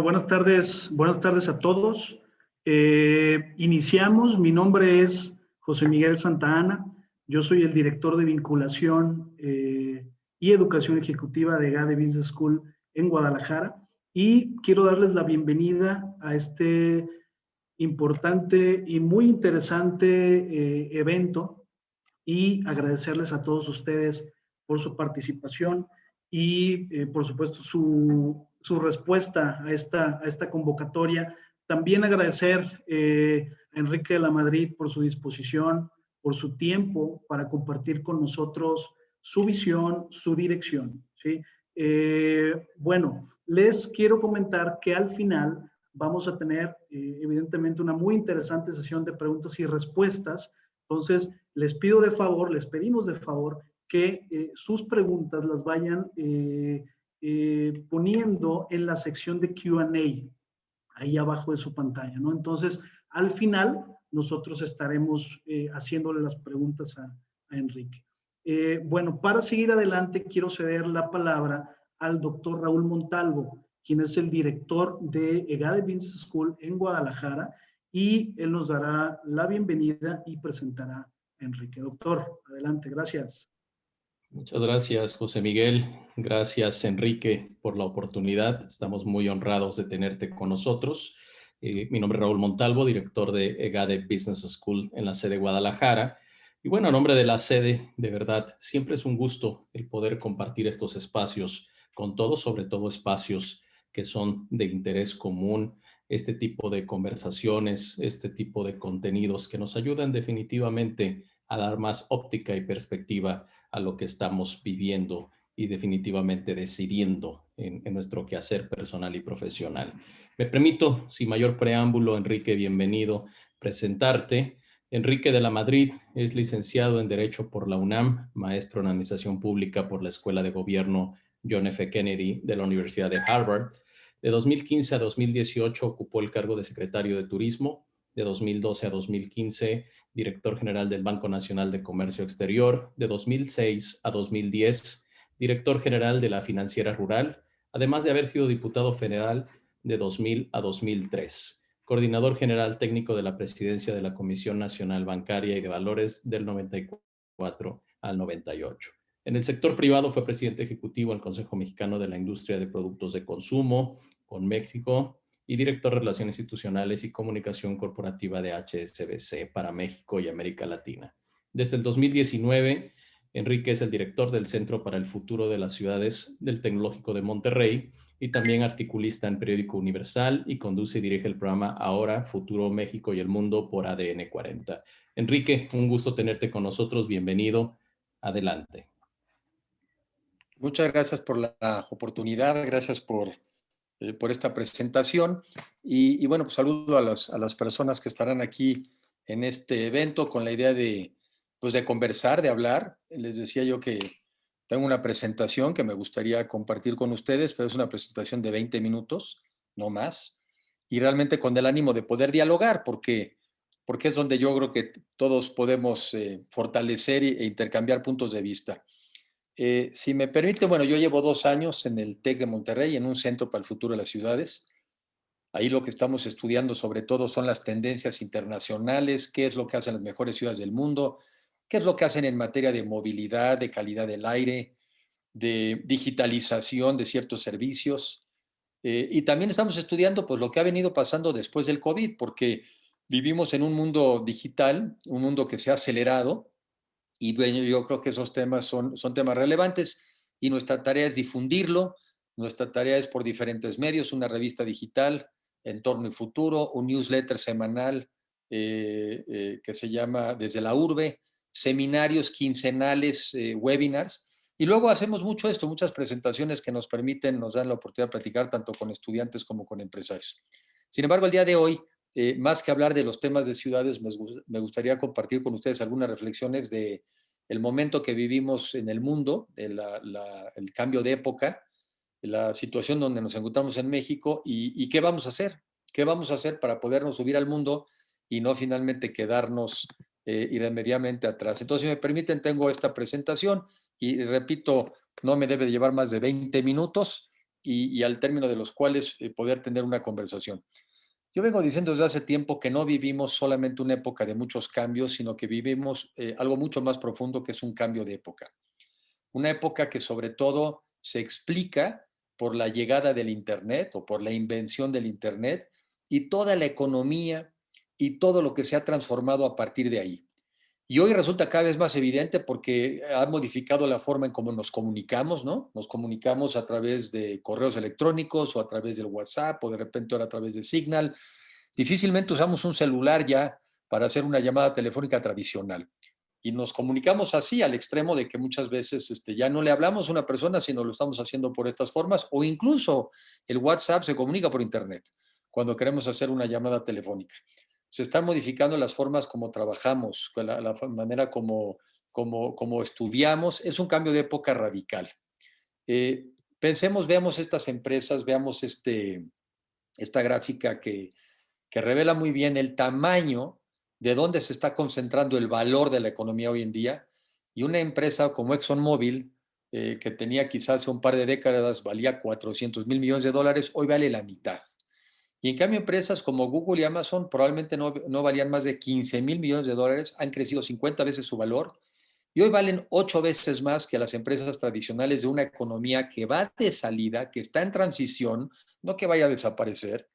Buenas tardes a todos. Iniciamos, mi nombre es José Miguel Santa Ana, yo soy el director de vinculación y educación ejecutiva de EGADE Business School en Guadalajara y quiero darles la bienvenida a este importante y muy interesante evento y agradecerles a todos ustedes por su participación y, por supuesto, su respuesta a esta convocatoria. También agradecer a Enrique de la Madrid por su disposición, por su tiempo para compartir con nosotros su visión, su dirección. ¿Sí? Bueno, les quiero comentar que al final vamos a tener, evidentemente, una muy interesante sesión de preguntas y respuestas. Entonces, les pedimos de favor que sus preguntas las vayan poniendo en la sección de Q&A, ahí abajo de su pantalla, ¿no? Entonces, al final, nosotros estaremos haciéndole las preguntas a Enrique. Bueno, para seguir adelante, quiero ceder la palabra al doctor Raúl Montalvo, quien es el director de EGADE Business School en Guadalajara, y él nos dará la bienvenida y presentará a Enrique. Doctor, adelante, gracias. Muchas gracias, José Miguel. Gracias, Enrique, por la oportunidad. Estamos muy honrados de tenerte con nosotros. Mi nombre es Raúl Montalvo, director de EGADE Business School en la sede Guadalajara. Y bueno, a nombre de la sede, de verdad, siempre es un gusto el poder compartir estos espacios con todos, sobre todo espacios que son de interés común, este tipo de conversaciones, este tipo de contenidos que nos ayudan definitivamente a dar más óptica y perspectiva a lo que estamos viviendo y definitivamente decidiendo en nuestro quehacer personal y profesional. Me permito, sin mayor preámbulo, Enrique, bienvenido, presentarte. Enrique de la Madrid es licenciado en Derecho por la UNAM, maestro en Administración Pública por la Escuela de Gobierno John F. Kennedy de la Universidad de Harvard. De 2015 a 2018 ocupó el cargo de secretario de Turismo. De 2012 a 2015, director general del Banco Nacional de Comercio Exterior. De 2006 a 2010, director general de la Financiera Rural, además de haber sido diputado federal de 2000 a 2003. Coordinador general técnico de la Presidencia de la Comisión Nacional Bancaria y de Valores del 94 al 98. En el sector privado fue presidente ejecutivo del Consejo Mexicano de la Industria de Productos de Consumo con México y director de Relaciones Institucionales y Comunicación Corporativa de HSBC para México y América Latina. Desde el 2019, Enrique es el director del Centro para el Futuro de las Ciudades del Tecnológico de Monterrey y también articulista en Periódico Universal y conduce y dirige el programa Ahora, Futuro, México y el Mundo por ADN 40. Enrique, un gusto tenerte con nosotros. Bienvenido. Adelante. Muchas gracias por la oportunidad, gracias por esta presentación y bueno, pues saludo a las personas que estarán aquí en este evento con la idea de conversar, de hablar. Les decía yo que tengo una presentación que me gustaría compartir con ustedes, pero es una presentación de 20 minutos, no más, y realmente con el ánimo de poder dialogar, porque es donde yo creo que todos podemos fortalecer e intercambiar puntos de vista. Si me permite, bueno, yo llevo 2 años en el TEC de Monterrey, en un centro para el futuro de las ciudades. Ahí lo que estamos estudiando sobre todo son las tendencias internacionales, qué es lo que hacen las mejores ciudades del mundo, qué es lo que hacen en materia de movilidad, de calidad del aire, de digitalización de ciertos servicios. Y también estamos estudiando pues, lo que ha venido pasando después del COVID, porque vivimos en un mundo digital, un mundo que se ha acelerado, y bueno, yo creo que esos temas son temas relevantes y nuestra tarea es difundirlo. Nuestra tarea es por diferentes medios, una revista digital, Entorno y Futuro, un newsletter semanal que se llama Desde la Urbe, seminarios quincenales, webinars. Y luego hacemos mucho esto, muchas presentaciones que nos permiten, nos dan la oportunidad de platicar tanto con estudiantes como con empresarios. Sin embargo, el día de hoy, más que hablar de los temas de ciudades, me gustaría compartir con ustedes algunas reflexiones de el momento que vivimos en el mundo, el cambio de época, la situación donde nos encontramos en México y qué vamos a hacer. ¿Qué vamos a hacer para podernos subir al mundo y no finalmente quedarnos irremediablemente atrás? Entonces, si me permiten, tengo esta presentación y repito, no me debe llevar más de 20 minutos y al término de los cuales poder tener una conversación. Yo vengo diciendo desde hace tiempo que no vivimos solamente una época de muchos cambios, sino que vivimos algo mucho más profundo, que es un cambio de época. Una época que sobre todo se explica por la llegada del Internet o por la invención del Internet y toda la economía y todo lo que se ha transformado a partir de ahí. Y hoy resulta cada vez más evidente porque ha modificado la forma en cómo nos comunicamos, ¿no? Nos comunicamos a través de correos electrónicos o a través del WhatsApp o de repente ahora a través de Signal. Difícilmente usamos un celular ya para hacer una llamada telefónica tradicional. Y nos comunicamos así al extremo de que muchas veces ya no le hablamos a una persona, sino lo estamos haciendo por estas formas, o incluso el WhatsApp se comunica por Internet cuando queremos hacer una llamada telefónica. Se están modificando las formas como trabajamos, la manera como estudiamos. Es un cambio de época radical. Pensemos, veamos estas empresas, veamos esta gráfica que revela muy bien el tamaño de dónde se está concentrando el valor de la economía hoy en día. Y una empresa como ExxonMobil, que tenía quizás hace un par de décadas, valía 400,000 millones de dólares, hoy vale la mitad. Y en cambio empresas como Google y Amazon probablemente no valían más de 15,000 millones de dólares, han crecido 50 veces su valor y hoy valen 8 veces más que las empresas tradicionales de una economía que va de salida, que está en transición, no que vaya a desaparecer.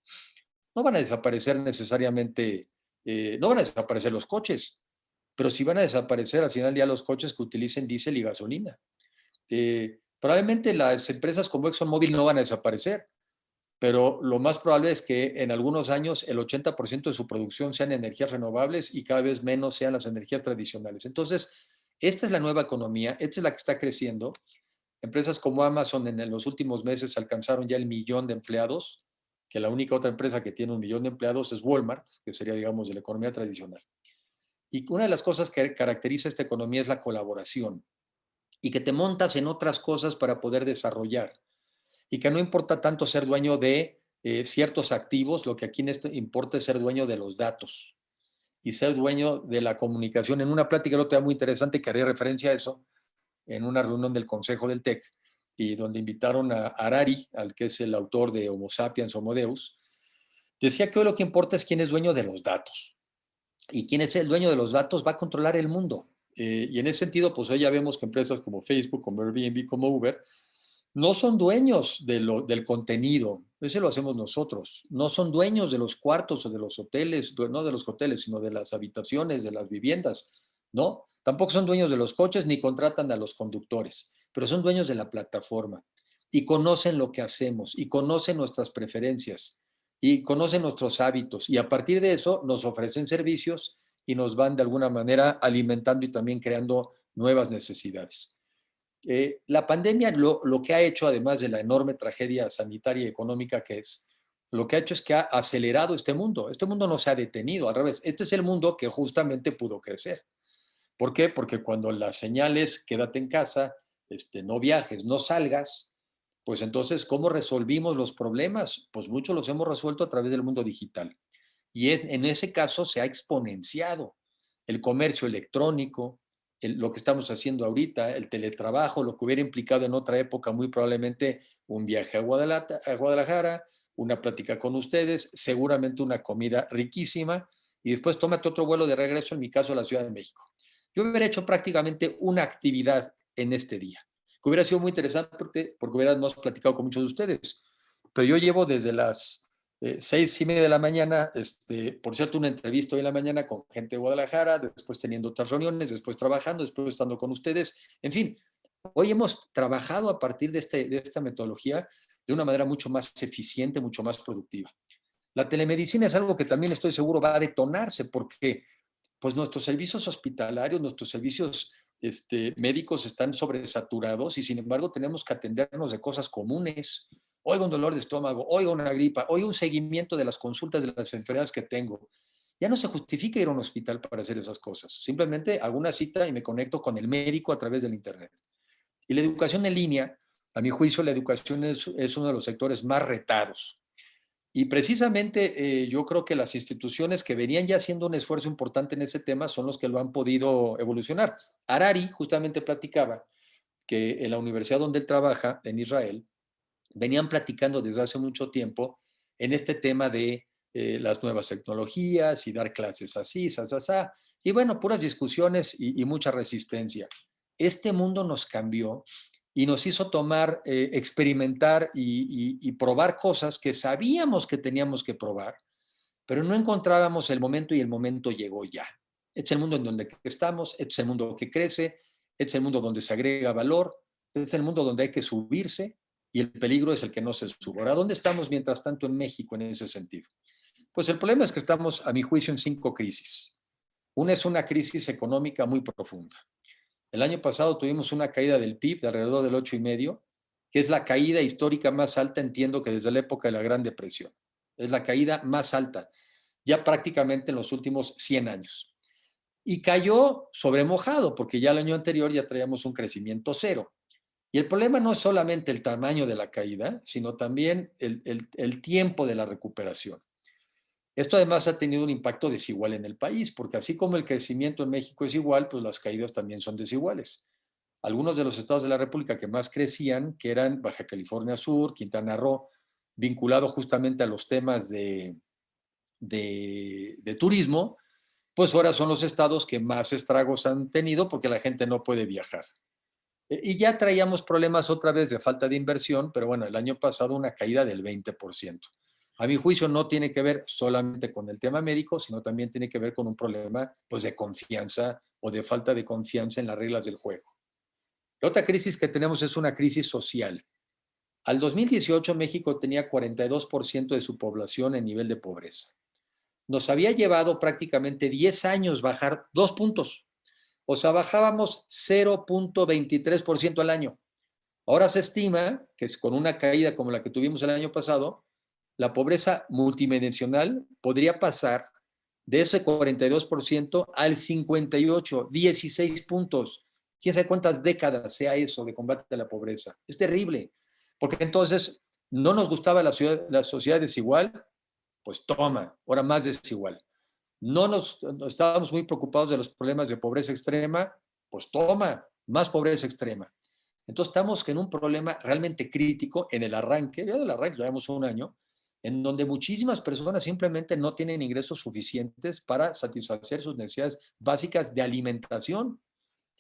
No van a desaparecer necesariamente, no van a desaparecer los coches, pero sí van a desaparecer al final del día los coches que utilicen diésel y gasolina. Probablemente las empresas como ExxonMobil no van a desaparecer, pero lo más probable es que en algunos años el 80% de su producción sean energías renovables y cada vez menos sean las energías tradicionales. Entonces, esta es la nueva economía, esta es la que está creciendo. Empresas como Amazon en los últimos meses alcanzaron ya el 1,000,000 de empleados, que la única otra empresa que tiene 1,000,000 de empleados es Walmart, que sería, digamos, de la economía tradicional. Y una de las cosas que caracteriza esta economía es la colaboración y que te montas en otras cosas para poder desarrollar y que no importa tanto ser dueño de ciertos activos, lo que aquí importa es ser dueño de los datos y ser dueño de la comunicación. En una plática el otro día muy interesante que haría referencia a eso, en una reunión del Consejo del TEC, y donde invitaron a Harari, al que es el autor de Homo Sapiens, Homo Deus, decía que hoy lo que importa es quién es dueño de los datos. Y quién es el dueño de los datos va a controlar el mundo. Y en ese sentido, pues hoy ya vemos que empresas como Facebook, como Airbnb, como Uber, no son dueños del contenido, ese lo hacemos nosotros. No son dueños de los cuartos o de los hoteles, no de los hoteles, sino de las habitaciones, de las viviendas. No, tampoco son dueños de los coches ni contratan a los conductores, pero son dueños de la plataforma y conocen lo que hacemos y conocen nuestras preferencias y conocen nuestros hábitos y a partir de eso nos ofrecen servicios y nos van de alguna manera alimentando y también creando nuevas necesidades. La pandemia lo que ha hecho, además de la enorme tragedia sanitaria y económica que es, lo que ha hecho es que ha acelerado este mundo. Este mundo no se ha detenido, al revés. Este es el mundo que justamente pudo crecer. ¿Por qué? Porque cuando las señales, quédate en casa, no viajes, no salgas, pues entonces, ¿cómo resolvimos los problemas? Pues muchos los hemos resuelto a través del mundo digital. Y en ese caso se ha exponenciado el comercio electrónico, lo que estamos haciendo ahorita, el teletrabajo, lo que hubiera implicado en otra época muy probablemente un viaje a Guadalajara, una plática con ustedes, seguramente una comida riquísima y después tómate otro vuelo de regreso, en mi caso a la Ciudad de México. Yo hubiera hecho prácticamente una actividad en este día, que hubiera sido muy interesante porque hubiéramos platicado con muchos de ustedes. Pero yo llevo desde las 6:30 de la mañana, por cierto, una entrevista hoy en la mañana con gente de Guadalajara, después teniendo otras reuniones, después trabajando, después estando con ustedes. En fin, hoy hemos trabajado a partir de esta metodología de una manera mucho más eficiente, mucho más productiva. La telemedicina es algo que también estoy seguro va a detonarse porque pues nuestros servicios hospitalarios, nuestros servicios médicos están sobresaturados y sin embargo tenemos que atendernos de cosas comunes. Oiga un dolor de estómago, oiga una gripa, oiga un seguimiento de las consultas de las enfermedades que tengo. Ya no se justifica ir a un hospital para hacer esas cosas. Simplemente hago una cita y me conecto con el médico a través del Internet. Y la educación en línea, a mi juicio, la educación es uno de los sectores más retados. Y precisamente yo creo que las instituciones que venían ya haciendo un esfuerzo importante en ese tema son los que lo han podido evolucionar. Harari justamente platicaba que en la universidad donde él trabaja, en Israel, venían platicando desde hace mucho tiempo en este tema de las nuevas tecnologías y dar clases así, sasasá. Y bueno, puras discusiones y mucha resistencia. Este mundo nos cambió y nos hizo tomar, experimentar y probar cosas que sabíamos que teníamos que probar, pero no encontrábamos el momento y el momento llegó ya. Este es el mundo en donde estamos, este es el mundo que crece, este es el mundo donde se agrega valor, este es el mundo donde hay que subirse y el peligro es el que no se sube. Ahora, ¿dónde estamos mientras tanto en México en ese sentido? Pues el problema es que estamos, a mi juicio, en 5 crisis. Una es una crisis económica muy profunda. El año pasado tuvimos una caída del PIB de alrededor del 8,5%, que es la caída histórica más alta, entiendo que desde la época de la Gran Depresión. Es la caída más alta, ya prácticamente en los últimos 100 años. Y cayó sobre mojado, porque ya el año anterior ya traíamos un crecimiento cero. Y el problema no es solamente el tamaño de la caída, sino también el tiempo de la recuperación. Esto además ha tenido un impacto desigual en el país, porque así como el crecimiento en México es igual, pues las caídas también son desiguales. Algunos de los estados de la República que más crecían, que eran Baja California Sur, Quintana Roo, vinculado justamente a los temas de turismo, pues ahora son los estados que más estragos han tenido porque la gente no puede viajar. Y ya traíamos problemas otra vez de falta de inversión, pero bueno, el año pasado una caída del 20%. A mi juicio no tiene que ver solamente con el tema médico, sino también tiene que ver con un problema pues, de confianza o de falta de confianza en las reglas del juego. La otra crisis que tenemos es una crisis social. Al 2018 México tenía 42% de su población en nivel de pobreza. Nos había llevado prácticamente 10 años bajar 2 puntos. O sea, bajábamos 0,23% al año. Ahora se estima que con una caída como la que tuvimos el año pasado, la pobreza multidimensional podría pasar de ese 42% al 58%, 16 puntos. ¿Quién sabe cuántas décadas sea eso de combate a la pobreza? Es terrible, porque entonces no nos gustaba la sociedad desigual, pues toma, ahora más desigual. No estábamos muy preocupados de los problemas de pobreza extrema, pues toma, más pobreza extrema. Entonces estamos en un problema realmente crítico en el arranque, ya del arranque llevamos un año, en donde muchísimas personas simplemente no tienen ingresos suficientes para satisfacer sus necesidades básicas de alimentación.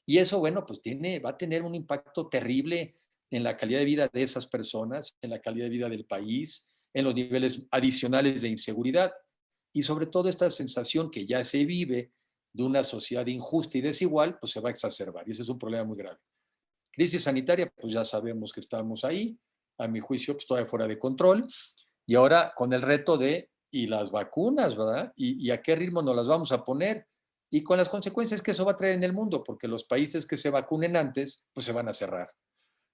Y eso, bueno, pues va a tener un impacto terrible en la calidad de vida de esas personas, en la calidad de vida del país, en los niveles adicionales de inseguridad y sobre todo esta sensación que ya se vive de una sociedad injusta y desigual, pues se va a exacerbar y ese es un problema muy grave. Crisis sanitaria, pues ya sabemos que estamos ahí, a mi juicio, pues todavía fuera de control y ahora con el reto y las vacunas, ¿verdad? Y a qué ritmo nos las vamos a poner y con las consecuencias que eso va a traer en el mundo, porque los países que se vacunen antes, pues se van a cerrar.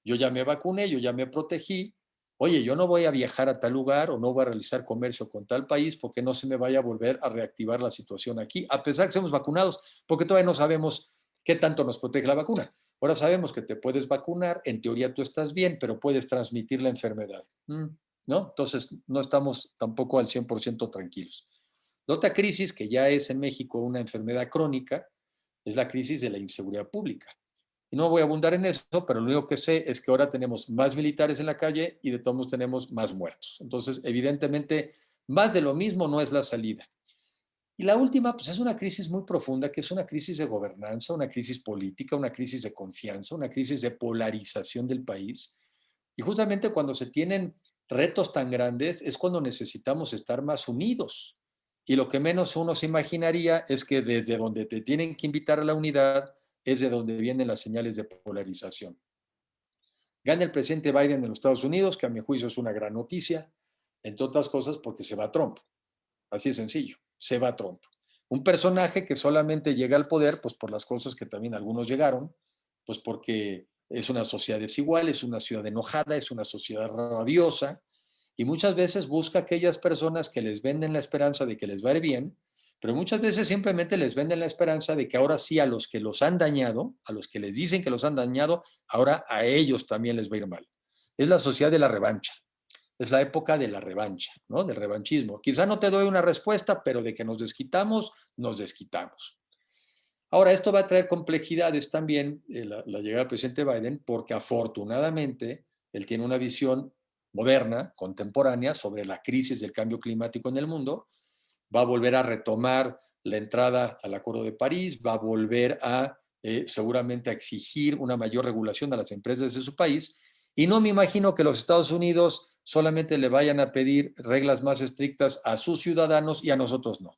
Yo ya me vacuné, yo ya me protegí, oye, yo no voy a viajar a tal lugar o no voy a realizar comercio con tal país porque no se me vaya a volver a reactivar la situación aquí, a pesar que seamos vacunados, porque todavía no sabemos qué tanto nos protege la vacuna. Ahora sabemos que te puedes vacunar, en teoría tú estás bien, pero puedes transmitir la enfermedad, ¿no? Entonces no estamos tampoco al 100% tranquilos. La otra crisis, que ya es en México una enfermedad crónica, es la crisis de la inseguridad pública. Y no voy a abundar en eso, pero lo único que sé es que ahora tenemos más militares en la calle y de todos modos tenemos más muertos. Entonces, evidentemente, más de lo mismo no es la salida. Y la última, pues es una crisis muy profunda, que es una crisis de gobernanza, una crisis política, una crisis de confianza, una crisis de polarización del país. Y justamente cuando se tienen retos tan grandes es cuando necesitamos estar más unidos. Y lo que menos uno se imaginaría es que desde donde te tienen que invitar a la unidad es de donde vienen las señales de polarización. Gana el presidente Biden en los Estados Unidos, que a mi juicio es una gran noticia, entre otras cosas porque se va Trump. Así de sencillo, se va Trump. Un personaje que solamente llega al poder, pues por las cosas que también algunos llegaron, pues porque es una sociedad desigual, es una ciudad enojada, es una sociedad rabiosa, y muchas veces busca a aquellas personas que les venden la esperanza de que les va a ir bien, pero muchas veces simplemente les venden la esperanza de que ahora sí a los que los han dañado, a los que les dicen que los han dañado, ahora a ellos también les va a ir mal. Es la sociedad de la revancha. Es la época de la revancha, ¿no? Del revanchismo. Quizá no te doy una respuesta, pero de que nos desquitamos, nos desquitamos. Ahora, esto va a traer complejidades también, la llegada del presidente Biden, porque afortunadamente él tiene una visión moderna, contemporánea, sobre la crisis del cambio climático en el mundo, va a volver a retomar la entrada al Acuerdo de París, va a volver a seguramente a exigir una mayor regulación a las empresas de su país, y no me imagino que los Estados Unidos solamente le vayan a pedir reglas más estrictas a sus ciudadanos y a nosotros no.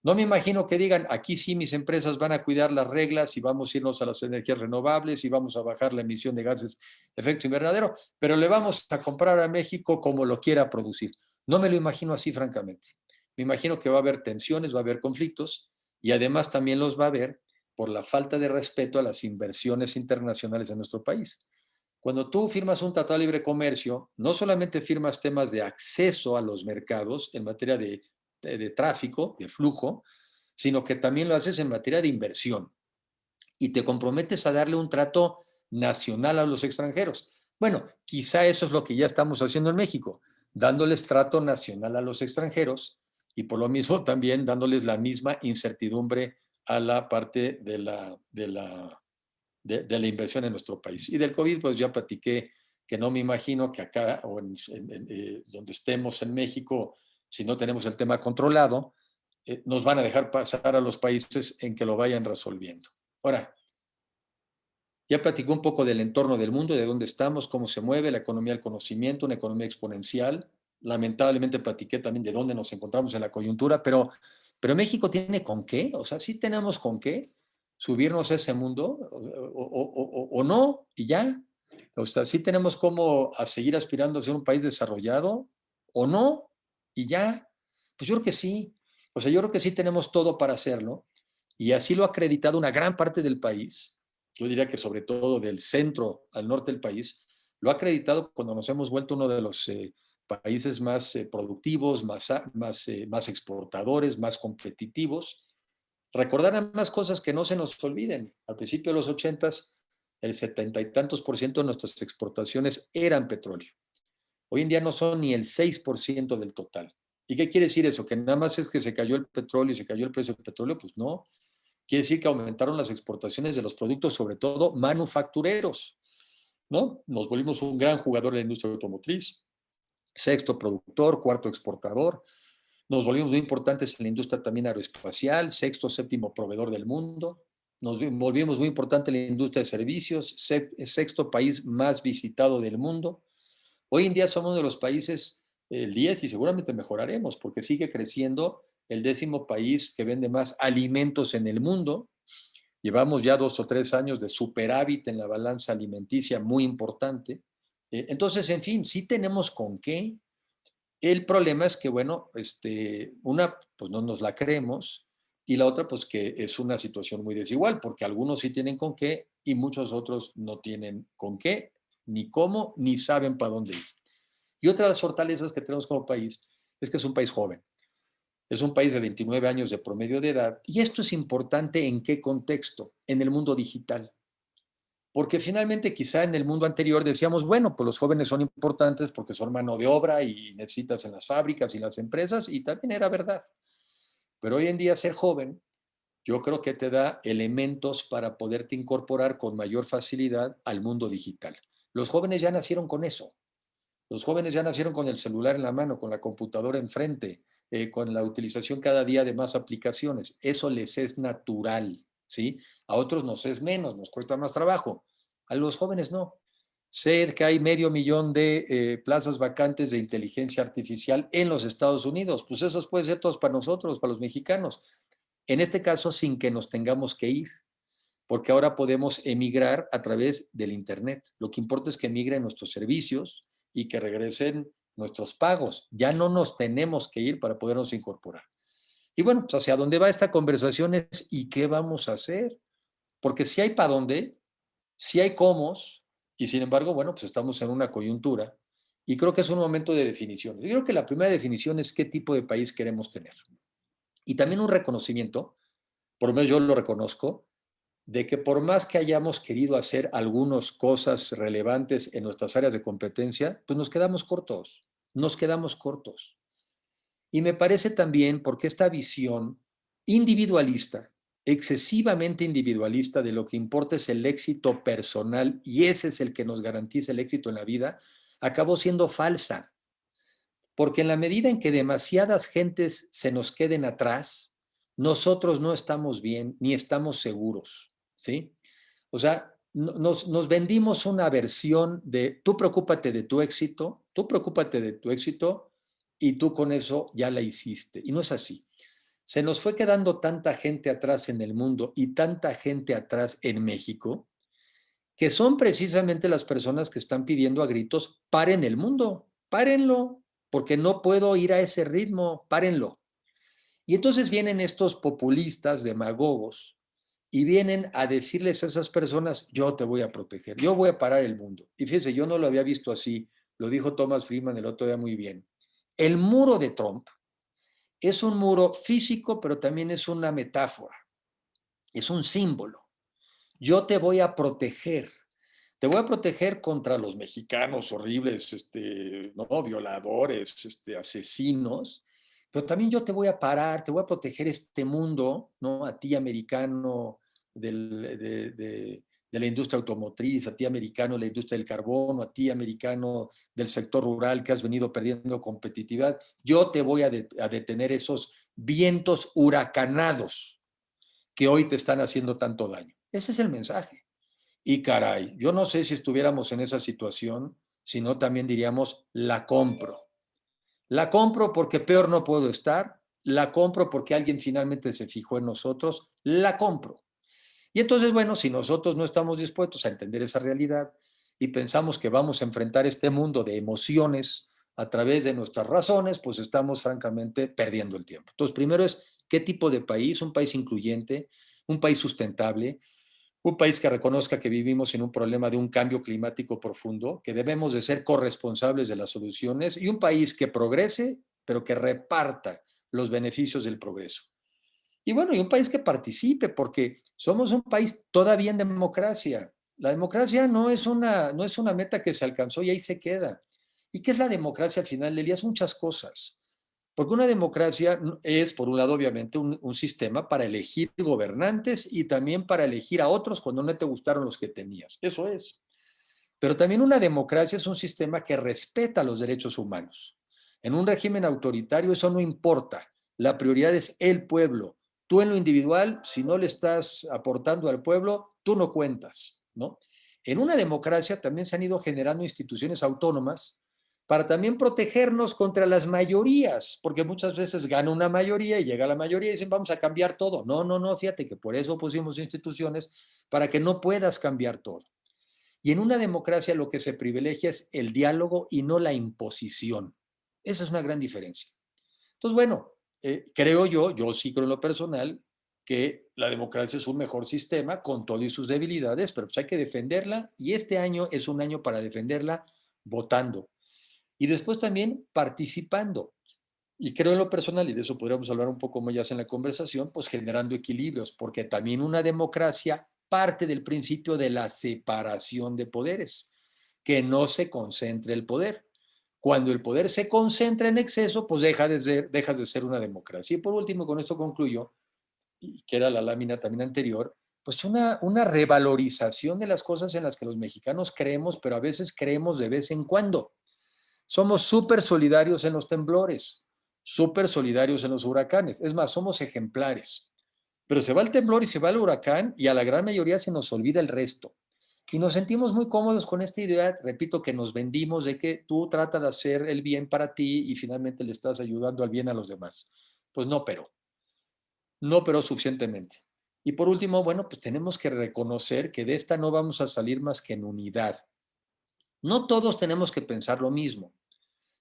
No me imagino que digan, aquí sí mis empresas van a cuidar las reglas y vamos a irnos a las energías renovables y vamos a bajar la emisión de gases de efecto invernadero, pero le vamos a comprar a México como lo quiera producir. No me lo imagino así, francamente. Me imagino que va a haber tensiones, va a haber conflictos y además también los va a haber por la falta de respeto a las inversiones internacionales en nuestro país. Cuando tú firmas un tratado de libre comercio, no solamente firmas temas de acceso a los mercados en materia de tráfico, de flujo, sino que también lo haces en materia de inversión y te comprometes a darle un trato nacional a los extranjeros. Bueno, quizá eso es lo que ya estamos haciendo en México, dándoles trato nacional a los extranjeros y por lo mismo también dándoles la misma incertidumbre a la parte de la inversión en nuestro país. Y del COVID, pues ya platiqué que no me imagino que acá o donde estemos en México, si no tenemos el tema controlado, nos van a dejar pasar a los países en que lo vayan resolviendo. Ahora, ya platicé un poco del entorno del mundo, de dónde estamos, cómo se mueve la economía del conocimiento, una economía exponencial. Lamentablemente platiqué también de dónde nos encontramos en la coyuntura, pero México tiene con qué, o sea, sí tenemos con qué subirnos a ese mundo o no, y ya. O sea, sí tenemos cómo a seguir aspirando a ser un país desarrollado o no, y ya. Pues yo creo que sí. O sea, yo creo que sí tenemos todo para hacerlo, y así lo ha acreditado una gran parte del país. Yo diría que sobre todo del centro al norte del país, lo ha acreditado cuando nos hemos vuelto uno de los países más productivos, más exportadores, más competitivos. Recordar más cosas que no se nos olviden. Al principio de los 80s, el 70 y tantos % de nuestras exportaciones eran petróleo. Hoy en día no son ni el 6% del total. ¿Y qué quiere decir eso? ¿Que nada más es que se cayó el petróleo y se cayó el precio del petróleo? Pues no. Quiere decir que aumentaron las exportaciones de los productos, sobre todo manufactureros, ¿no? Nos volvimos un gran jugador en la industria automotriz, sexto productor, cuarto exportador. Nos volvimos muy importantes en la industria también aeroespacial, sexto, séptimo proveedor del mundo. Nos volvimos muy importantes en la industria de servicios, sexto país más visitado del mundo. Hoy en día somos uno de los países, el 10, y seguramente mejoraremos porque sigue creciendo, el 10º país que vende más alimentos en el mundo. Llevamos ya 2 o 3 años de superávit en la balanza alimenticia muy importante. Entonces, en fin, sí tenemos con qué. El problema es que, bueno, una, pues no nos la creemos, y la otra, pues que es una situación muy desigual, porque algunos sí tienen con qué y muchos otros no tienen con qué, ni cómo, ni saben para dónde ir. Y otra de las fortalezas que tenemos como país es que es un país joven. Es un país de 29 años de promedio de edad. Y esto es importante ¿en qué contexto? En el mundo digital. Porque finalmente quizá en el mundo anterior decíamos, bueno, pues los jóvenes son importantes porque son mano de obra y necesitas en las fábricas y las empresas, y también era verdad. Pero hoy en día ser joven, yo creo que te da elementos para poderte incorporar con mayor facilidad al mundo digital. Los jóvenes ya nacieron con eso. Los jóvenes ya nacieron con el celular en la mano, con la computadora enfrente, con la utilización cada día de más aplicaciones. Eso les es natural, ¿sí? A otros nos es menos, nos cuesta más trabajo. A los jóvenes no. Sé que hay 500,000 de plazas vacantes de inteligencia artificial en los Estados Unidos. Pues esas pueden ser todas para nosotros, para los mexicanos. En este caso, sin que nos tengamos que ir, porque ahora podemos emigrar a través del Internet. Lo que importa es que emigren nuestros servicios y que regresen nuestros pagos. Ya no nos tenemos que ir para podernos incorporar. Y bueno, pues hacia dónde va esta conversación es ¿y qué vamos a hacer? Porque si hay para dónde, si hay cómo, y sin embargo, bueno, pues estamos en una coyuntura y creo que es un momento de definición. Yo creo que la primera definición es qué tipo de país queremos tener. Y también un reconocimiento, por lo menos yo lo reconozco, de que por más que hayamos querido hacer algunas cosas relevantes en nuestras áreas de competencia, pues nos quedamos cortos. Y me parece también porque esta visión individualista, excesivamente individualista, de lo que importa es el éxito personal y ese es el que nos garantiza el éxito en la vida, acabó siendo falsa. Porque en la medida en que demasiadas gentes se nos queden atrás, nosotros no estamos bien ni estamos seguros, ¿sí? O sea, nos vendimos una versión de tú preocúpate de tu éxito, tú preocúpate de tu éxito y tú con eso ya la hiciste. Y no es así. Se nos fue quedando tanta gente atrás en el mundo y tanta gente atrás en México, que son precisamente las personas que están pidiendo a gritos, paren el mundo, párenlo, porque no puedo ir a ese ritmo, párenlo. Y entonces vienen estos populistas, demagogos, y vienen a decirles a esas personas, yo te voy a proteger, yo voy a parar el mundo. Y fíjese, yo no lo había visto así, lo dijo Thomas Friedman el otro día muy bien. El muro de Trump es un muro físico, pero también es una metáfora, es un símbolo. Yo te voy a proteger. Te voy a proteger contra los mexicanos horribles, ¿no? Violadores, asesinos, pero también yo te voy a parar, te voy a proteger este mundo, ¿no? A ti, americano de la industria automotriz, a ti, americano de la industria del carbono, a ti, americano del sector rural que has venido perdiendo competitividad. Yo te voy a detener esos vientos huracanados que hoy te están haciendo tanto daño. Ese es el mensaje. Y caray, yo no sé si estuviéramos en esa situación, sino también diríamos, la compro. La compro porque peor no puedo estar, la compro porque alguien finalmente se fijó en nosotros, la compro. Y entonces, bueno, si nosotros no estamos dispuestos a entender esa realidad y pensamos que vamos a enfrentar este mundo de emociones a través de nuestras razones, pues estamos francamente perdiendo el tiempo. Entonces, primero es qué tipo de país, un país incluyente, un país sustentable, un país que reconozca que vivimos en un problema de un cambio climático profundo, que debemos de ser corresponsables de las soluciones, y un país que progrese, pero que reparta los beneficios del progreso. Y bueno, y un país que participe, porque somos un país todavía en democracia. La democracia no es una meta que se alcanzó y ahí se queda. ¿Y qué es la democracia al final del día? Es muchas cosas. Porque una democracia es, por un lado, obviamente, un sistema para elegir gobernantes y también para elegir a otros cuando no te gustaron los que tenías. Eso es. Pero también una democracia es un sistema que respeta los derechos humanos. En un régimen autoritario eso no importa. La prioridad es el pueblo. Tú en lo individual, si no le estás aportando al pueblo, tú no cuentas, ¿no? En una democracia también se han ido generando instituciones autónomas para también protegernos contra las mayorías, porque muchas veces gana una mayoría y llega la mayoría y dicen vamos a cambiar todo. No, no, no, fíjate que por eso pusimos instituciones para que no puedas cambiar todo. Y en una democracia lo que se privilegia es el diálogo y no la imposición. Esa es una gran diferencia. Entonces, bueno, creo yo sí creo en lo personal, que la democracia es un mejor sistema con todo y sus debilidades, pero pues hay que defenderla y este año es un año para defenderla votando. Y después también participando. Y creo en lo personal, y de eso podríamos hablar un poco más en la conversación, pues generando equilibrios, porque también una democracia parte del principio de la separación de poderes, que no se concentre el poder. Cuando el poder se concentra en exceso, pues dejas de ser una democracia. Y por último, con esto concluyo, y que era la lámina también anterior, pues una revalorización de las cosas en las que los mexicanos creemos, pero a veces creemos de vez en cuando. Somos súper solidarios en los temblores, súper solidarios en los huracanes. Es más, somos ejemplares. Pero se va el temblor y se va el huracán y a la gran mayoría se nos olvida el resto. Y nos sentimos muy cómodos con esta idea, repito, que nos vendimos de que tú tratas de hacer el bien para ti y finalmente le estás ayudando al bien a los demás. Pues no pero suficientemente. Y por último, bueno, pues tenemos que reconocer que de esta no vamos a salir más que en unidad. No todos tenemos que pensar lo mismo,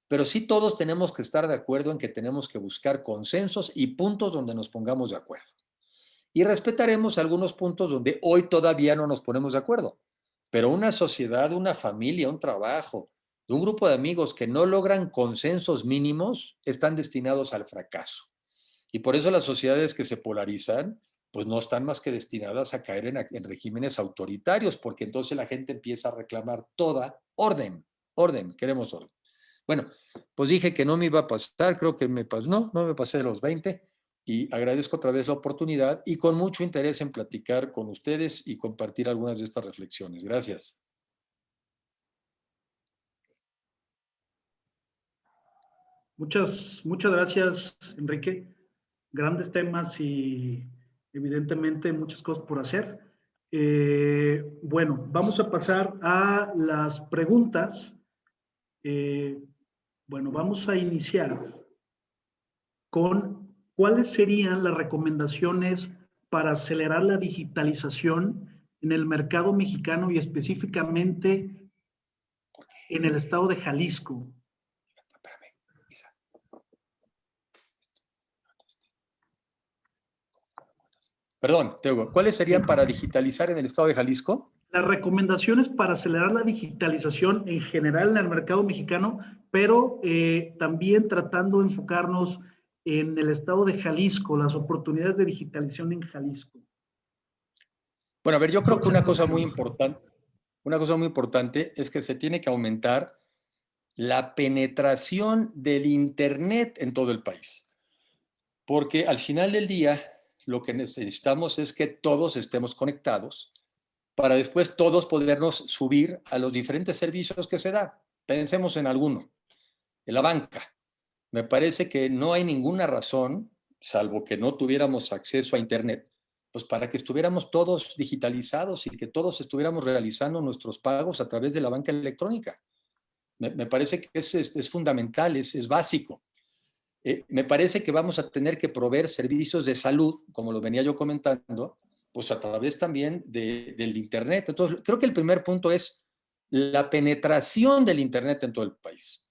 pero sí todos tenemos que estar de acuerdo en que tenemos que buscar consensos y puntos donde nos pongamos de acuerdo. Y respetaremos algunos puntos donde hoy todavía no nos ponemos de acuerdo. Pero una sociedad, una familia, un trabajo, un grupo de amigos que no logran consensos mínimos están destinados al fracaso. Y por eso las sociedades que se polarizan, pues no están más que destinadas a caer en regímenes autoritarios, porque entonces la gente empieza a reclamar toda orden, queremos orden. Bueno, pues dije que no me iba a pasar, creo que no me pasé de los 20 y agradezco otra vez la oportunidad y con mucho interés en platicar con ustedes y compartir algunas de estas reflexiones. Gracias. Muchas gracias, Enrique. Grandes temas y evidentemente muchas cosas por hacer. Bueno, vamos a pasar a las preguntas. Bueno, vamos a iniciar con cuáles serían las recomendaciones para acelerar la digitalización en el mercado mexicano y específicamente en el estado de Jalisco. Perdón, Teo, ¿cuáles serían para digitalizar en el estado de Jalisco? Las recomendaciones para acelerar la digitalización en general en el mercado mexicano, pero también tratando de enfocarnos en el estado de Jalisco, las oportunidades de digitalización en Jalisco. Bueno, a ver, yo creo que una cosa muy importante es que se tiene que aumentar la penetración del Internet en todo el país. Porque al final del día, lo que necesitamos es que todos estemos conectados para después todos podernos subir a los diferentes servicios que se da. Pensemos en alguno, en la banca. Me parece que no hay ninguna razón, salvo que no tuviéramos acceso a Internet, pues para que estuviéramos todos digitalizados y que todos estuviéramos realizando nuestros pagos a través de la banca electrónica. Me parece que es fundamental, es básico. Me parece que vamos a tener que proveer servicios de salud, como lo venía yo comentando, pues a través también del Internet. Entonces, creo que el primer punto es la penetración del Internet en todo el país.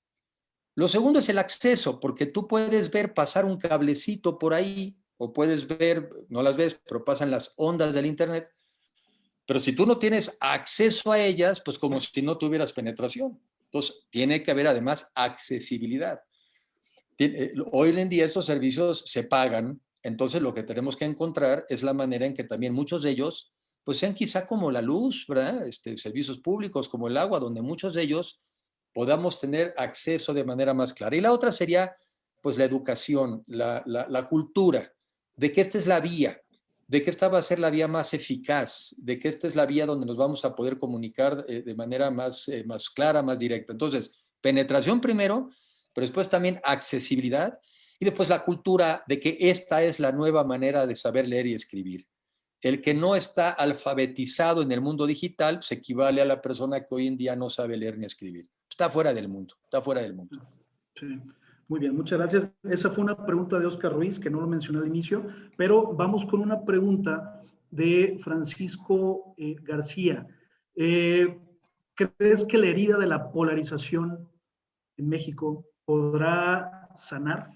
Lo segundo es el acceso, porque tú puedes ver pasar un cablecito por ahí, o puedes ver, no las ves, pero pasan las ondas del Internet, pero si tú no tienes acceso a ellas, pues como si no tuvieras penetración. Entonces, tiene que haber además accesibilidad. Hoy en día estos servicios se pagan, entonces lo que tenemos que encontrar es la manera en que también muchos de ellos, pues sean quizá como la luz, ¿verdad? Servicios públicos como el agua, donde muchos de ellos podamos tener acceso de manera más clara. Y la otra sería, pues, la educación, la cultura, de que esta es la vía, de que esta va a ser la vía más eficaz, de que esta es la vía donde nos vamos a poder comunicar de manera más clara, más directa. Entonces, penetración primero, pero después también accesibilidad y después la cultura de que esta es la nueva manera de saber leer y escribir. El que no está alfabetizado en el mundo digital se equivale a la persona que hoy en día no sabe leer ni escribir. Está fuera del mundo, está fuera del mundo. Sí, muy bien, muchas gracias. Esa fue una pregunta de Oscar Ruiz, que no lo mencioné al inicio, pero vamos con una pregunta de Francisco García. ¿Crees que la herida de la polarización en México podrá sanar?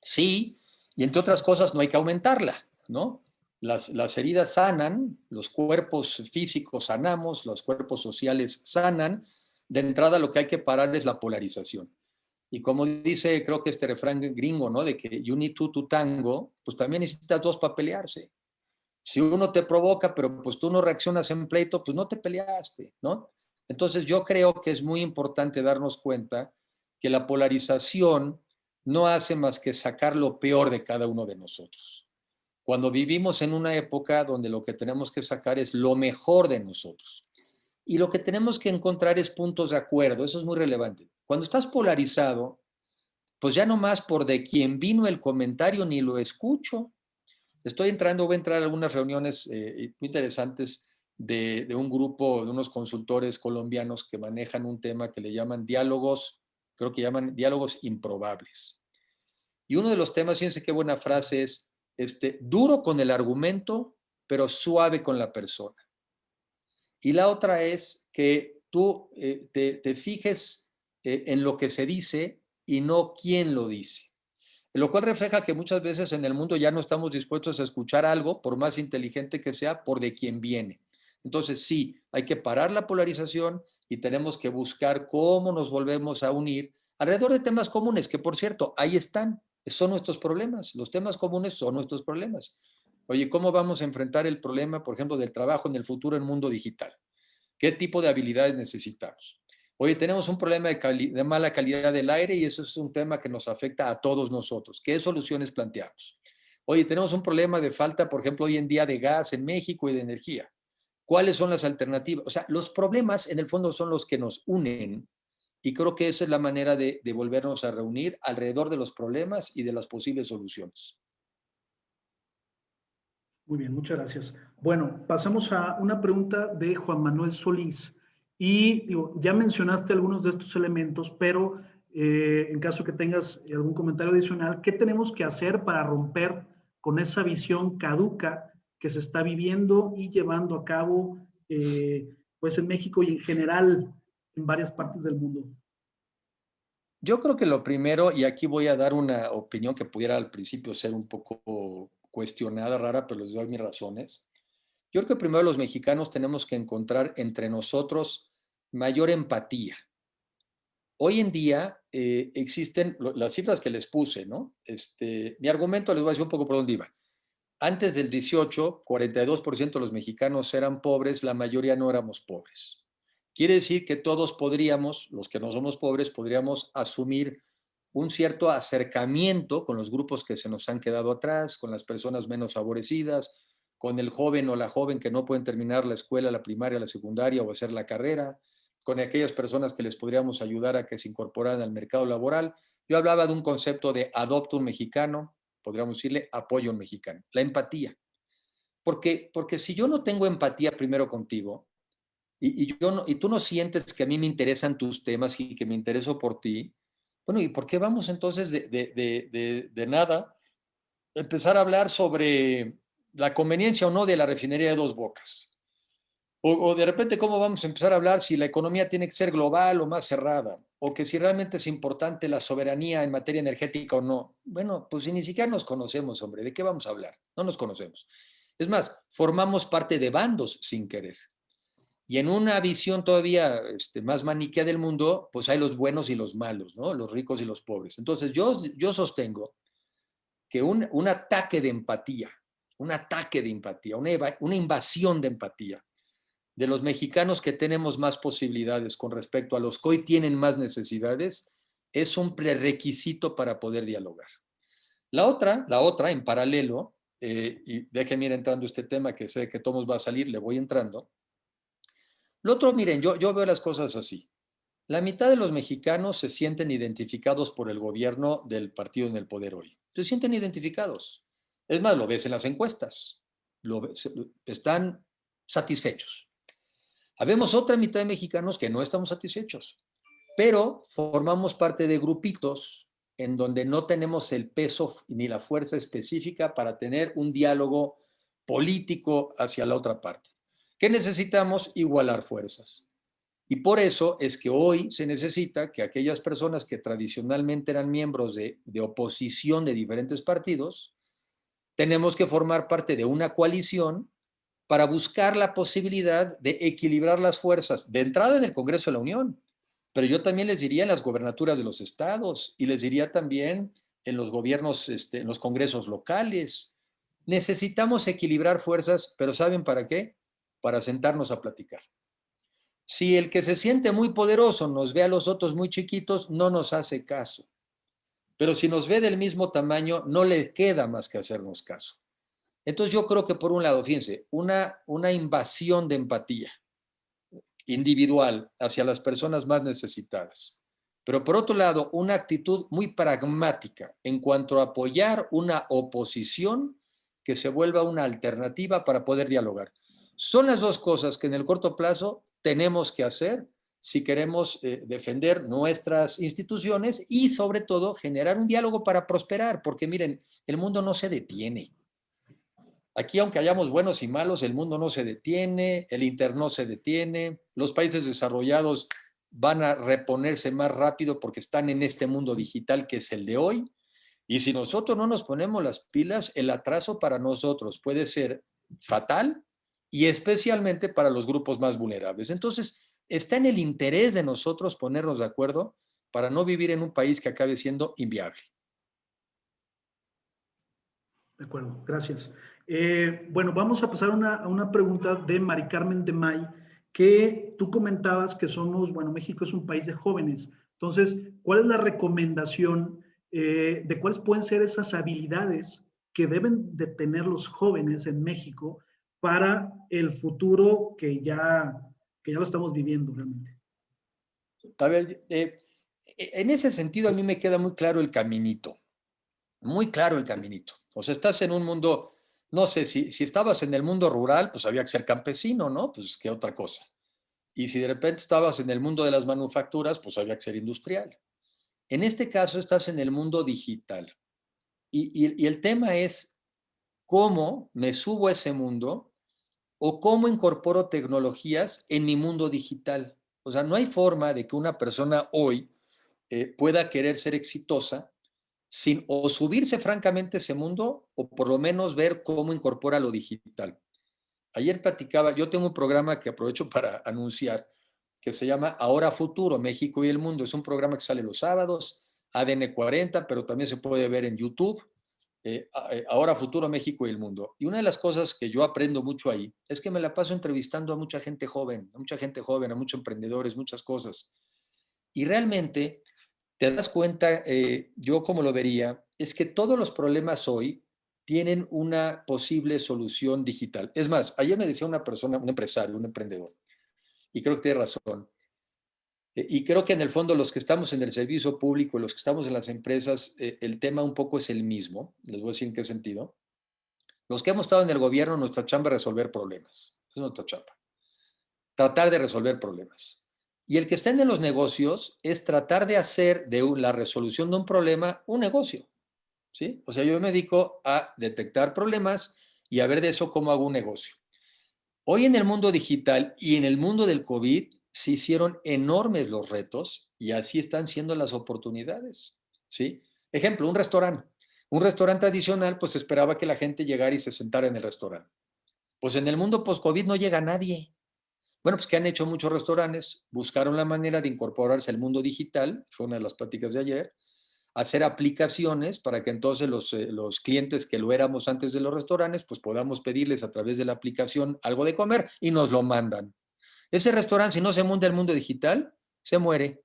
Sí, y entre otras cosas no hay que aumentarla, ¿no? Las heridas sanan, los cuerpos físicos sanamos, los cuerpos sociales sanan. De entrada lo que hay que parar es la polarización. Y como dice, creo que este refrán gringo, ¿no? De que you need two to tango, pues también necesitas dos para pelearse. Si uno te provoca, pero pues tú no reaccionas en pleito, pues no te peleaste, ¿no? Entonces yo creo que es muy importante darnos cuenta que la polarización no hace más que sacar lo peor de cada uno de nosotros. Cuando vivimos en una época donde lo que tenemos que sacar es lo mejor de nosotros. Y lo que tenemos que encontrar es puntos de acuerdo, eso es muy relevante. Cuando estás polarizado, pues ya no más por de quién vino el comentario ni lo escucho. Voy a entrar a algunas reuniones muy interesantes de un grupo, de unos consultores colombianos que manejan un tema que le llaman diálogos, creo que llaman diálogos improbables. Y uno de los temas, fíjense qué buena frase es, duro con el argumento, pero suave con la persona. Y la otra es que tú te fijes en lo que se dice y no quién lo dice. Lo cual refleja que muchas veces en el mundo ya no estamos dispuestos a escuchar algo, por más inteligente que sea, por de quién viene. Entonces sí, hay que parar la polarización y tenemos que buscar cómo nos volvemos a unir alrededor de temas comunes, que por cierto, ahí están, son nuestros problemas. Los temas comunes son nuestros problemas. Oye, ¿cómo vamos a enfrentar el problema, por ejemplo, del trabajo en el futuro en mundo digital? ¿Qué tipo de habilidades necesitamos? Oye, tenemos un problema de mala calidad del aire y eso es un tema que nos afecta a todos nosotros. ¿Qué soluciones planteamos? Oye, tenemos un problema de falta, por ejemplo, hoy en día de gas en México y de energía. ¿Cuáles son las alternativas? O sea, los problemas en el fondo son los que nos unen Y creo que esa es la manera de volvernos a reunir alrededor de los problemas y de las posibles soluciones. Muy bien, muchas gracias. Bueno, pasamos a una pregunta de Juan Manuel Solís. Y digo, ya mencionaste algunos de estos elementos, pero en caso que tengas algún comentario adicional, ¿qué tenemos que hacer para romper con esa visión caduca que se está viviendo y llevando a cabo pues en México y en general en varias partes del mundo? Yo creo que lo primero, y aquí voy a dar una opinión que pudiera al principio ser un poco cuestionada, rara, pero les doy mis razones. Yo creo que primero los mexicanos tenemos que encontrar entre nosotros mayor empatía. Hoy en día existen las cifras que les puse, ¿no? Mi argumento les voy a decir un poco por dónde iba. Antes del 18, 42% de los mexicanos eran pobres, la mayoría no éramos pobres. Quiere decir que todos podríamos, los que no somos pobres, podríamos asumir un cierto acercamiento con los grupos que se nos han quedado atrás, con las personas menos favorecidas, con el joven o la joven que no pueden terminar la escuela, la primaria, la secundaria o hacer la carrera, con aquellas personas que les podríamos ayudar a que se incorporaran al mercado laboral. Yo hablaba de un concepto de adopta un mexicano, podríamos decirle apoyo a un mexicano, la empatía. Porque si yo no tengo empatía primero contigo y tú no sientes que a mí me interesan tus temas y que me intereso por ti, bueno, ¿y por qué vamos entonces de nada empezar a hablar sobre la conveniencia o no de la refinería de Dos Bocas? O de repente, ¿cómo vamos a empezar a hablar si la economía tiene que ser global o más cerrada? O que si realmente es importante la soberanía en materia energética o no. Bueno, pues si ni siquiera nos conocemos, hombre, ¿de qué vamos a hablar? No nos conocemos. Es más, formamos parte de bandos sin querer. Y en una visión todavía más maniquea del mundo, pues hay los buenos y los malos, ¿no? Los ricos y los pobres. Entonces yo sostengo que un ataque de empatía, una invasión de empatía de los mexicanos que tenemos más posibilidades con respecto a los que hoy tienen más necesidades, es un prerequisito para poder dialogar. La otra en paralelo, y déjenme ir entrando a este tema que sé que todos va a salir, le voy entrando. Lo otro, miren, yo veo las cosas así. La mitad de los mexicanos se sienten identificados por el gobierno del partido en el poder hoy. Se sienten identificados. Es más, lo ves en las encuestas. Están satisfechos. Habemos otra mitad de mexicanos que no estamos satisfechos, pero formamos parte de grupitos en donde no tenemos el peso ni la fuerza específica para tener un diálogo político hacia la otra parte. ¿Qué necesitamos? Igualar fuerzas. Y por eso es que hoy se necesita que aquellas personas que tradicionalmente eran miembros de oposición de diferentes partidos, tenemos que formar parte de una coalición para buscar la posibilidad de equilibrar las fuerzas, de entrada en el Congreso de la Unión, pero yo también les diría en las gobernaturas de los estados y les diría también en los gobiernos, en los congresos locales. Necesitamos equilibrar fuerzas, pero ¿saben para qué? Para sentarnos a platicar. Si el que se siente muy poderoso nos ve a los otros muy chiquitos, no nos hace caso. Pero si nos ve del mismo tamaño, no le queda más que hacernos caso. Entonces yo creo que por un lado, fíjense, una invasión de empatía individual hacia las personas más necesitadas. Pero por otro lado, una actitud muy pragmática en cuanto a apoyar una oposición que se vuelva una alternativa para poder dialogar. Son las dos cosas que en el corto plazo tenemos que hacer si queremos defender nuestras instituciones y sobre todo generar un diálogo para prosperar, porque miren, el mundo no se detiene. Aquí, aunque hayamos buenos y malos, el mundo no se detiene, el Internet no se detiene, los países desarrollados van a reponerse más rápido porque están en este mundo digital que es el de hoy. Y si nosotros no nos ponemos las pilas, el atraso para nosotros puede ser fatal y especialmente para los grupos más vulnerables. Entonces, está en el interés de nosotros ponernos de acuerdo para no vivir en un país que acabe siendo inviable. De acuerdo, gracias. Bueno, vamos a pasar a una pregunta de Mari Carmen de May, que tú comentabas que somos, bueno, México es un país de jóvenes. Entonces, ¿cuál es la recomendación de cuáles pueden ser esas habilidades que deben de tener los jóvenes en México para el futuro que ya lo estamos viviendo realmente? A ver, en ese sentido a mí me queda muy claro el caminito, muy claro el caminito. O sea, estás en un mundo, no sé, si estabas en el mundo rural, pues había que ser campesino, ¿no? Pues qué otra cosa. Y si de repente estabas en el mundo de las manufacturas, pues había que ser industrial. En este caso estás en el mundo digital. Y el tema es cómo me subo a ese mundo o cómo incorporo tecnologías en mi mundo digital. O sea, no hay forma de que una persona hoy pueda querer ser exitosa sin o subirse francamente a ese mundo o por lo menos ver cómo incorpora lo digital. Ayer platicaba, yo tengo un programa que aprovecho para anunciar que se llama Ahora Futuro, México y el Mundo. Es un programa que sale los sábados, ADN 40, pero también se puede ver en YouTube. Ahora Futuro, México y el Mundo. Y una de las cosas que yo aprendo mucho ahí es que me la paso entrevistando a mucha gente joven, a muchos emprendedores, muchas cosas. Y realmente te das cuenta, yo como lo vería, es que todos los problemas hoy tienen una posible solución digital. Es más, ayer me decía una persona, un empresario, un emprendedor, y creo que tiene razón. Y creo que en el fondo los que estamos en el servicio público, los que estamos en las empresas, el tema un poco es el mismo. Les voy a decir en qué sentido. Los que hemos estado en el gobierno, nuestra chamba es resolver problemas. Es nuestra chamba. Tratar de resolver problemas. Y el que está en los negocios es tratar de hacer de la resolución de un problema un negocio. ¿Sí? O sea, yo me dedico a detectar problemas y a ver de eso cómo hago un negocio. Hoy en el mundo digital y en el mundo del COVID se hicieron enormes los retos y así están siendo las oportunidades. ¿Sí? Ejemplo, un restaurante. Un restaurante tradicional, pues esperaba que la gente llegara y se sentara en el restaurante. Pues en el mundo post-COVID no llega nadie. Bueno, pues que han hecho muchos restaurantes, buscaron la manera de incorporarse al mundo digital, fue una de las pláticas de ayer, hacer aplicaciones para que entonces los clientes que lo éramos antes de los restaurantes, pues podamos pedirles a través de la aplicación algo de comer y nos lo mandan. Ese restaurante, si no se monta el mundo digital, se muere.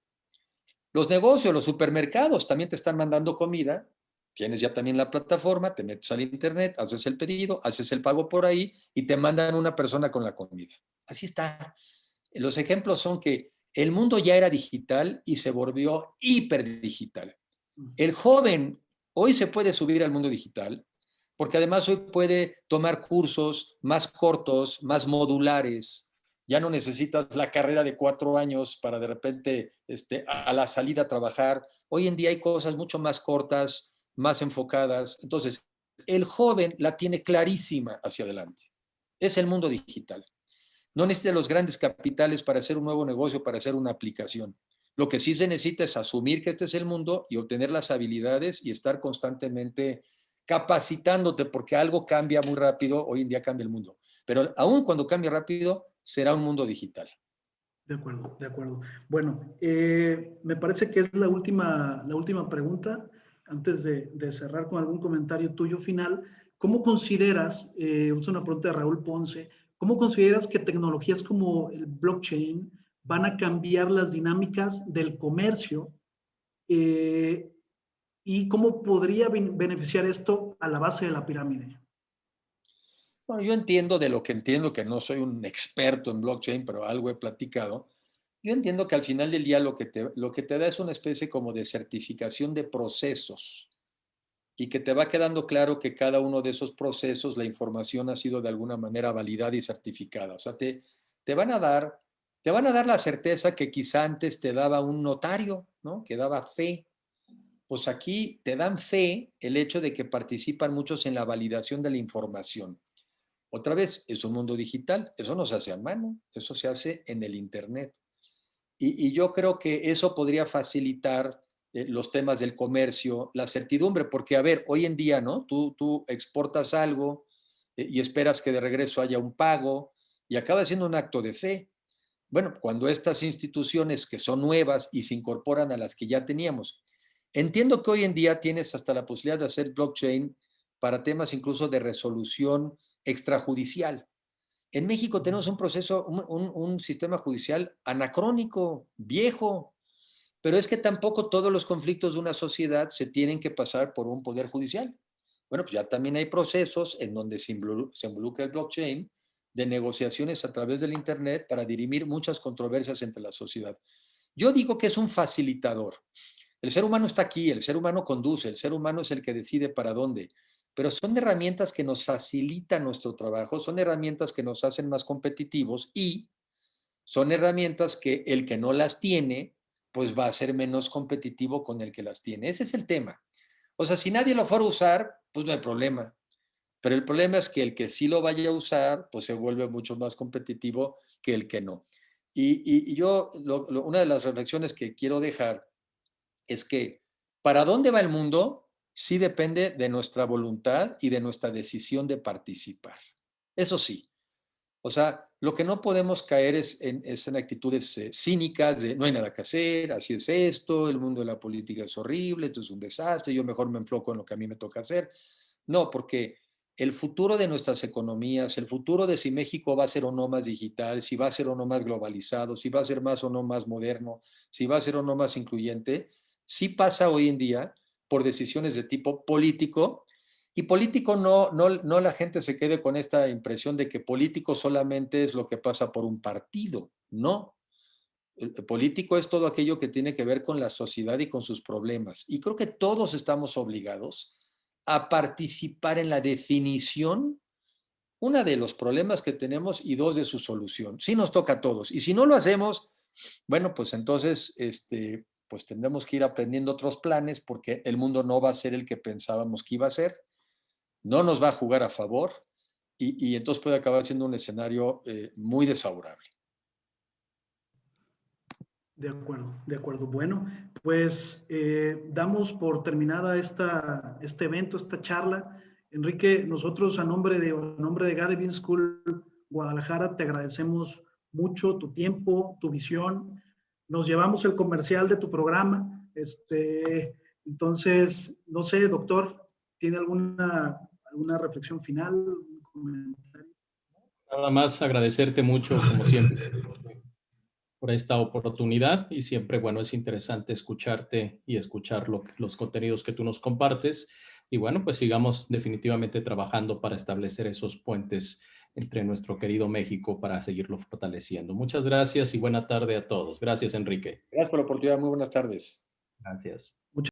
Los negocios, los supermercados también te están mandando comida. Tienes ya también la plataforma, te metes al internet, haces el pedido, haces el pago por ahí y te mandan una persona con la comida. Así está. Los ejemplos son que el mundo ya era digital y se volvió hiperdigital. El joven hoy se puede subir al mundo digital porque además hoy puede tomar cursos más cortos, más modulares. Ya no necesitas la carrera de 4 años para de repente a la salida a trabajar. Hoy en día hay cosas mucho más cortas, más enfocadas. Entonces, el joven la tiene clarísima hacia adelante. Es el mundo digital. No necesita los grandes capitales para hacer un nuevo negocio, para hacer una aplicación. Lo que sí se necesita es asumir que este es el mundo y obtener las habilidades y estar constantemente capacitándote porque algo cambia muy rápido. Hoy en día cambia el mundo. Pero aún cuando cambie rápido, será un mundo digital. De acuerdo, de acuerdo. Bueno, me parece que es la última pregunta. Antes de cerrar con algún comentario tuyo final, ¿cómo consideras, es una pregunta de Raúl Ponce, cómo consideras que tecnologías como el blockchain van a cambiar las dinámicas del comercio y cómo podría beneficiar esto a la base de la pirámide? Bueno, yo entiendo de lo que entiendo, que no soy un experto en blockchain, pero algo he platicado. Yo entiendo que al final del día lo que te da es una especie como de certificación de procesos y que te va quedando claro que cada uno de esos procesos, la información ha sido de alguna manera validada y certificada. O sea, te van a dar, te van a dar la certeza que quizá antes te daba un notario, ¿no? Que daba fe. Pues aquí te dan fe el hecho de que participan muchos en la validación de la información. Otra vez, es un mundo digital, eso no se hace a mano, eso se hace en el Internet. Y yo creo que eso podría facilitar los temas del comercio, la certidumbre, porque a ver, hoy en día, ¿no? Tú exportas algo y esperas que de regreso haya un pago y acaba siendo un acto de fe. Bueno, cuando estas instituciones que son nuevas y se incorporan a las que ya teníamos, entiendo que hoy en día tienes hasta la posibilidad de hacer blockchain para temas incluso de resolución extrajudicial. En México tenemos un proceso, un sistema judicial anacrónico, viejo, pero es que tampoco todos los conflictos de una sociedad se tienen que pasar por un poder judicial. Bueno, pues ya también hay procesos en donde se involucra el blockchain de negociaciones a través del Internet para dirimir muchas controversias entre la sociedad. Yo digo que es un facilitador. El ser humano está aquí, el ser humano conduce, el ser humano es el que decide para dónde, pero son herramientas que nos facilitan nuestro trabajo, son herramientas que nos hacen más competitivos y son herramientas que el que no las tiene, pues va a ser menos competitivo con el que las tiene. Ese es el tema. O sea, si nadie lo fuera a usar, pues no hay problema. Pero el problema es que el que sí lo vaya a usar, pues se vuelve mucho más competitivo que el que no. Y yo, una de las reflexiones que quiero dejar es que para dónde va el mundo sí depende de nuestra voluntad y de nuestra decisión de participar. Eso sí. O sea, lo que no podemos caer es en actitudes cínicas de no hay nada que hacer, así es esto, el mundo de la política es horrible, esto es un desastre, yo mejor me enfoco en lo que a mí me toca hacer. No, porque el futuro de nuestras economías, el futuro de si México va a ser o no más digital, si va a ser o no más globalizado, si va a ser más o no más moderno, si va a ser o no más incluyente, sí pasa hoy en día por decisiones de tipo político. Y político no la gente se quede con esta impresión de que político solamente es lo que pasa por un partido. No. El político es todo aquello que tiene que ver con la sociedad y con sus problemas. Y creo que todos estamos obligados a participar en la definición, una, de los problemas que tenemos y dos, de su solución. Sí nos toca a todos. Y si no lo hacemos, bueno, pues entonces pues tendremos que ir aprendiendo otros planes porque el mundo no va a ser el que pensábamos que iba a ser, no nos va a jugar a favor y entonces puede acabar siendo un escenario muy desfavorable. De acuerdo, de acuerdo. Bueno, pues damos por terminada este evento, esta charla. Enrique, nosotros a nombre de GADE Business School Guadalajara te agradecemos mucho tu tiempo, tu visión. Nos llevamos el comercial de tu programa. Entonces, no sé, doctor, ¿tiene alguna reflexión final, un comentario? Nada más agradecerte mucho, como siempre, por esta oportunidad y siempre, bueno, es interesante escucharte y escuchar los contenidos que tú nos compartes. Y bueno, pues sigamos definitivamente trabajando para establecer esos puentes entre nuestro querido México para seguirlo fortaleciendo. Muchas gracias y buena tarde a todos. Gracias, Enrique. Gracias por la oportunidad. Muy buenas tardes. Gracias.